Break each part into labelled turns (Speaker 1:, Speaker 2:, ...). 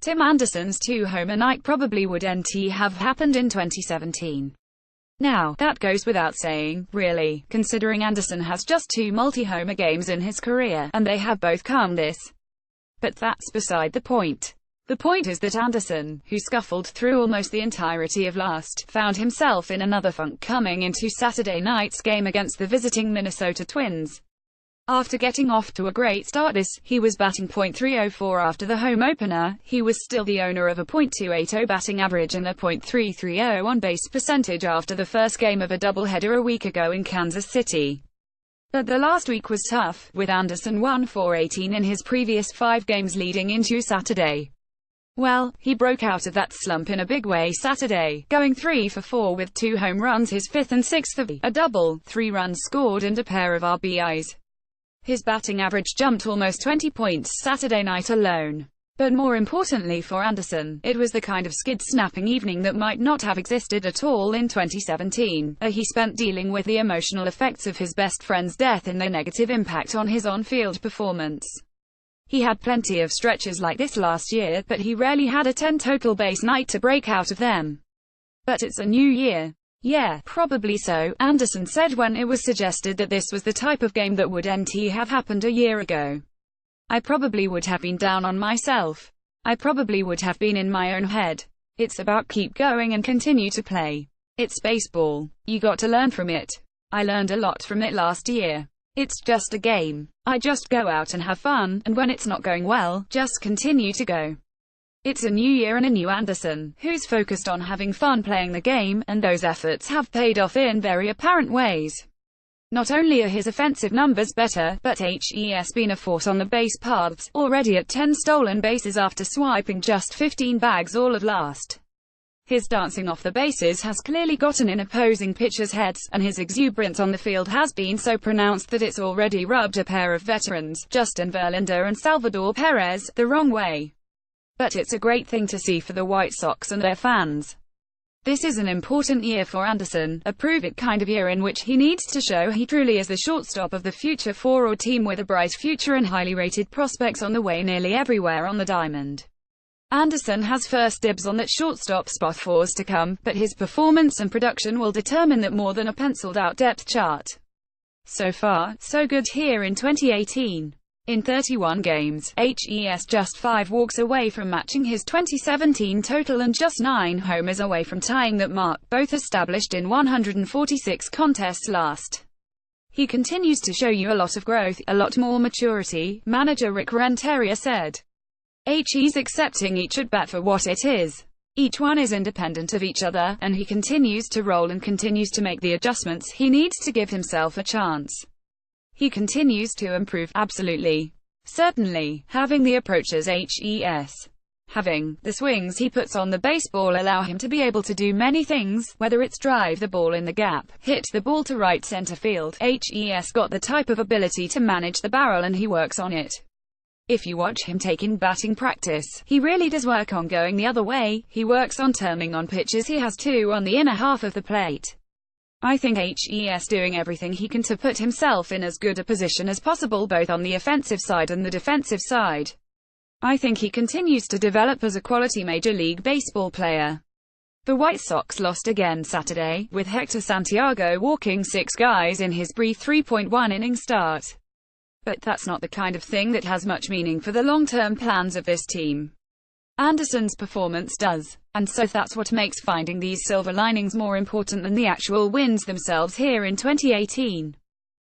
Speaker 1: Tim Anderson's two-homer night probably would have happened in 2017. Now, that goes without saying, really, considering Anderson has just 2 multi-homer games in his career, and they have both come this. But that's beside the point. The point is that Anderson, who scuffled through almost the entirety of last, found himself in another funk coming into Saturday night's game against the visiting Minnesota Twins. After getting off to a great start he was batting .304 after the home opener. He was still the owner of a .280 batting average and a .330 on-base percentage after the first game of a doubleheader a week ago in Kansas City. But the last week was tough, with Anderson 1 for 18 in his previous 5 games leading into Saturday. Well, he broke out of that slump in a big way Saturday, going 3 for 4 with 2 home runs, his 5th and 6th of a double, 3 runs scored and a pair of RBIs. His batting average jumped almost 20 points Saturday night alone. But more importantly for Anderson, it was the kind of skid-snapping evening that might not have existed at all in 2017, he spent dealing with the emotional effects of his best friend's death and their negative impact on his on-field performance. He had plenty of stretches like this last year, but he rarely had a 10 total base night to break out of them. But it's a new year. Yeah, probably so, Anderson said when it was suggested that this was the type of game that would have happened a year ago. I probably would have been down on myself. I probably would have been in my own head. It's about keep going and continue to play. It's baseball. You got to learn from it. I learned a lot from it last year. It's just a game. I just go out and have fun, and when it's not going well, just continue to go. It's a new year and a new Anderson, who's focused on having fun playing the game, and those efforts have paid off in very apparent ways. Not only are his offensive numbers better, but he's been a force on the base paths, already at 10 stolen bases after swiping just 15 bags all of last. His dancing off the bases has clearly gotten in opposing pitchers' heads, and his exuberance on the field has been so pronounced that it's already rubbed a pair of veterans, Justin Verlander and Salvador Perez, the wrong way. But it's a great thing to see for the White Sox and their fans. This is an important year for Anderson, a prove-it kind of year in which he needs to show he truly is the shortstop of the future for a team with a bright future and highly rated prospects on the way nearly everywhere on the diamond. Anderson has first dibs on that shortstop spot for years to come, but his performance and production will determine that more than a penciled-out depth chart. So far, so good here in 2018. In 31 games, he's just 5 walks away from matching his 2017 total and just 9 homers away from tying that mark, both established in 146 contests last. He continues to show you a lot of growth, a lot more maturity, manager Rick Renteria said. He's accepting each at-bat for what it is. Each one is independent of each other, and he continues to roll and continues to make the adjustments he needs to give himself a chance. He continues to improve, absolutely. Certainly, having the approaches he's having, the swings he puts on the baseball allow him to be able to do many things, whether it's drive the ball in the gap, hit the ball to right center field. He's got the type of ability to manage the barrel and he works on it. If you watch him take in batting practice, he really does work on going the other way. He works on turning on pitches he has 2 on the inner half of the plate. I think he's doing everything he can to put himself in as good a position as possible both on the offensive side and the defensive side. I think he continues to develop as a quality Major League Baseball player. The White Sox lost again Saturday, with Hector Santiago walking 6 guys in his brief 3.1-inning start. But that's not the kind of thing that has much meaning for the long-term plans of this team. Anderson's performance does. And so that's what makes finding these silver linings more important than the actual wins themselves here in 2018.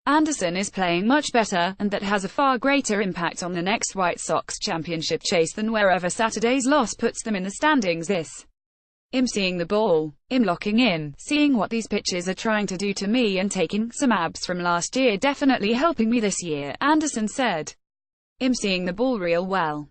Speaker 1: Anderson is playing much better, and that has a far greater impact on the next White Sox championship chase than wherever Saturday's loss puts them in the standings. I'm seeing the ball. I'm locking in, seeing what these pitches are trying to do to me and taking some abs from last year definitely helping me this year, Anderson said. I'm seeing the ball real well.